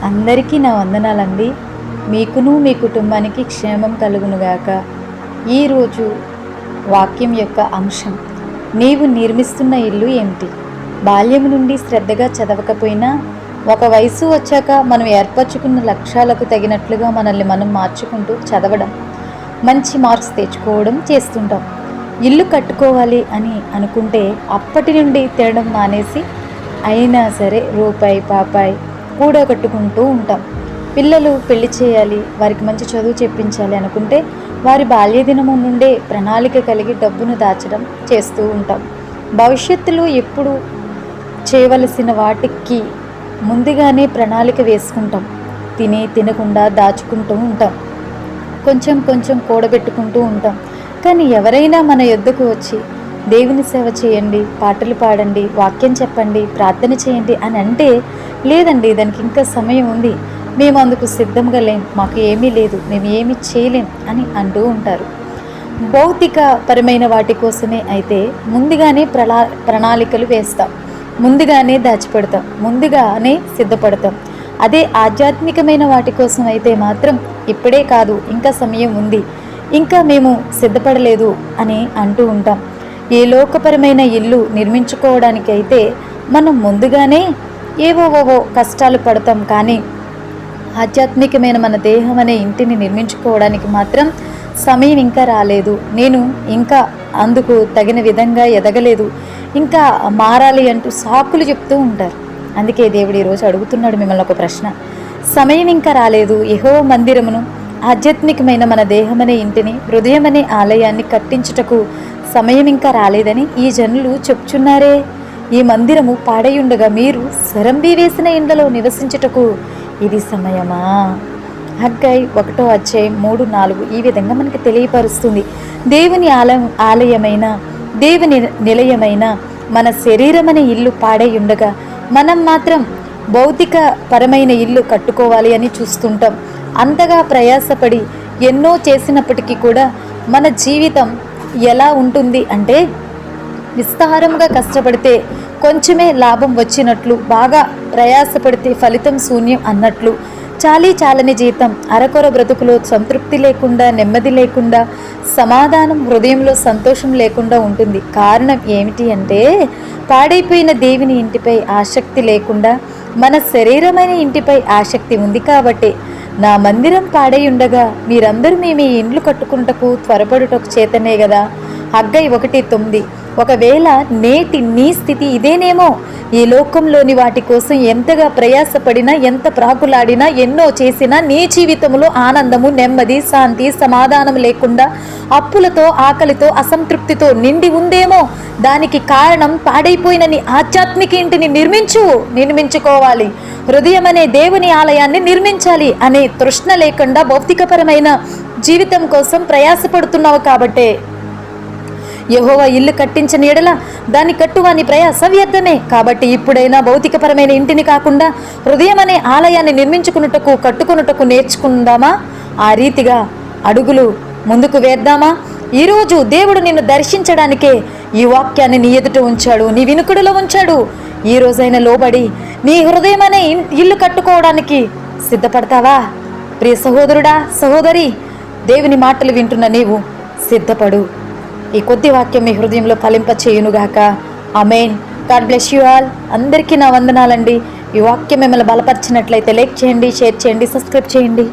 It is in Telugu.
అందరికీ నా వందనాలండి. మీకును మీ కుటుంబానికి క్షేమం కలుగునుగాక. ఈరోజు వాక్యం యొక్క అంశం, నీవు నిర్మిస్తున్న ఇల్లు ఏమిటి? బాల్యం నుండి శ్రద్ధగా చదవకపోయినా ఒక వయసు వచ్చాక మనం ఏర్పరచుకున్న లక్ష్యాలకు తగినట్లుగా మనల్ని మనం మార్చుకుంటూ చదవడం, మంచి మార్క్స్ తెచ్చుకోవడం చేస్తుంటాం. ఇల్లు కట్టుకోవాలి అని అనుకుంటే అప్పటి నుండి తినడం మానేసి అయినా సరే రూపాయి పాపాయి కూడగట్టుకుంటూ ఉంటాం. పిల్లలు పెళ్లి చేయాలి, వారికి మంచి చదువు చెప్పించాలి అనుకుంటే వారి బాల్యదినము నుండే ప్రణాళిక కలిగి డబ్బును దాచడం చేస్తూ ఉంటాం. భవిష్యత్తులో ఎప్పుడు చేయవలసిన వాటికి ముందుగానే ప్రణాళిక వేసుకుంటాం. తినకుండా దాచుకుంటూ ఉంటాం, కొంచెం కొంచెం కూడబెట్టుకుంటూ ఉంటాం. కానీ ఎవరైనా మన యొద్దకు వచ్చి దేవుని సేవ చేయండి, పాటలు పాడండి, వాక్యం చెప్పండి, ప్రార్థన చేయండి అని అంటే, లేదండి దానికి ఇంకా సమయం ఉంది, మేము అందుకు సిద్ధంగా లేం, మాకు ఏమీ లేదు, మేము ఏమీ చేయలేం అని అంటూ ఉంటారు. భౌతిక పరమైన వాటి కోసమే అయితే ముందుగానే ప్రణాళికలు వేస్తాం, ముందుగానే దాచిపెడతాం, ముందుగానే సిద్ధపడతాం. అదే ఆధ్యాత్మికమైన వాటి కోసం అయితే మాత్రం ఇప్పుడే కాదు, ఇంకా సమయం ఉంది, ఇంకా మేము సిద్ధపడలేదు అని అంటూ ఉంటాం. ఏ లోకపరమైన ఇల్లు నిర్మించుకోవడానికి అయితే మనం ముందుగానే ఏవోవో కష్టాలు పడతాం. కానీ ఆధ్యాత్మికమైన మన దేహం అనే ఇంటిని నిర్మించుకోవడానికి మాత్రం సమయం ఇంకా రాలేదు, నేను ఇంకా అందుకు తగిన విధంగా ఎదగలేదు, ఇంకా మారాలి అంటూ సాకులు చెప్తూ ఉంటారు. అందుకే దేవుడు ఈరోజు అడుగుతున్నాడు మిమ్మల్ని ఒక ప్రశ్న. సమయం ఇంకా రాలేదు, యెహోవా మందిరమును, ఆధ్యాత్మికమైన మన దేహమనే ఇంటిని, హృదయమనే ఆలయాన్ని కట్టించుటకు సమయం ఇంకా రాలేదని ఈ జనులు చెప్చున్నారే. ఈ మందిరము పాడయుండగా మీరు సరంబి వేసిన ఇండ్లలో నివసించుటకు ఇది సమయమా? హగ్గై 1:3-4 ఈ విధంగా మనకి తెలియపరుస్తుంది. దేవుని ఆలయమైన, దేవుని నిలయమైన మన శరీరమనే ఇల్లు పాడయుండగా మనం మాత్రం భౌతిక పరమైన ఇల్లు కట్టుకోవాలి అని చూస్తుంటాం. అంతగా ప్రయాసపడి ఎన్నో చేసినప్పటికీ కూడా మన జీవితం ఎలా ఉంటుంది అంటే, విస్తారంగా కష్టపడితే కొంచెమే లాభం వచ్చినట్లు, బాగా ప్రయాసపడితే ఫలితం శూన్యం అన్నట్లు, చాలని జీతం, అరకొర బ్రతుకులో సంతృప్తి లేకుండా, నెమ్మది లేకుండా, సమాధానం, హృదయంలో సంతోషం లేకుండా ఉంటుంది. కారణం ఏమిటి అంటే, పాడైపోయిన దేవుని ఇంటిపై ఆసక్తి లేకుండా మన శరీరమైన ఇంటిపై ఆసక్తి ఉంది. కాబట్టి నా మందిరం పాడై ఉండగా మీరందరూ మేము ఈ ఇండ్లు కట్టుకుంటకు త్వరపడుటకు చేతనే కదా. హగ్గై 1:9 ఒకవేళ నేటి నీ స్థితి ఇదేనేమో, ఈ లోకంలోని వాటి కోసం ఎంతగా ప్రయాసపడినా, ఎంత ప్రాకులాడినా, ఎన్నో చేసినా నీ జీవితంలో ఆనందము, నెమ్మది, శాంతి, సమాధానం లేకుండా అప్పులతో, ఆకలితో, అసంతృప్తితో నిండి ఉందేమో. దానికి కారణం పాడైపోయిన నీ ఆధ్యాత్మిక ఇంటిని నిర్మించుకోవాలి, హృదయం అనే దేవుని ఆలయాన్ని నిర్మించాలి అనే తృష్ణ లేకుండా భౌతికపరమైన జీవితం కోసం ప్రయాసపడుతున్నావు. కాబట్టే యెహోవా ఇల్లు కట్టించని ఎడల దాన్ని కట్టువాని ప్రయాస వ్యర్థమే. కాబట్టి ఇప్పుడైనా భౌతికపరమైన ఇంటిని కాకుండా హృదయం అనే ఆలయాన్ని నిర్మించుకున్నటకు, కట్టుకున్నటకు నేర్చుకుందామా? ఆ రీతిగా అడుగులు ముందుకు వేద్దామా? ఈరోజు దేవుడు నిన్ను దర్శించడానికే ఈ వాక్యాన్ని నీ ఎదుట ఉంచాడు, నీ వినుకుడిలో ఉంచాడు. ఈ రోజైనా లోబడి నీ హృదయం అనే ఇల్లు కట్టుకోవడానికి సిద్ధపడతావా? ప్రియ సహోదరుడా, సహోదరి, దేవుని మాటలు వింటున్న నీవు సిద్ధపడు. ఈ కొద్ది వాక్యం మీ హృదయంలో ఫలింప చేయునుగాక. ఆమేన్. God bless you all. అందరికీ నా వందనాలండి. ఈ వాక్యం మిమ్మల్ని బలపరిచినట్లయితే లైక్ చేయండి, షేర్ చేయండి, సబ్స్క్రైబ్ చేయండి.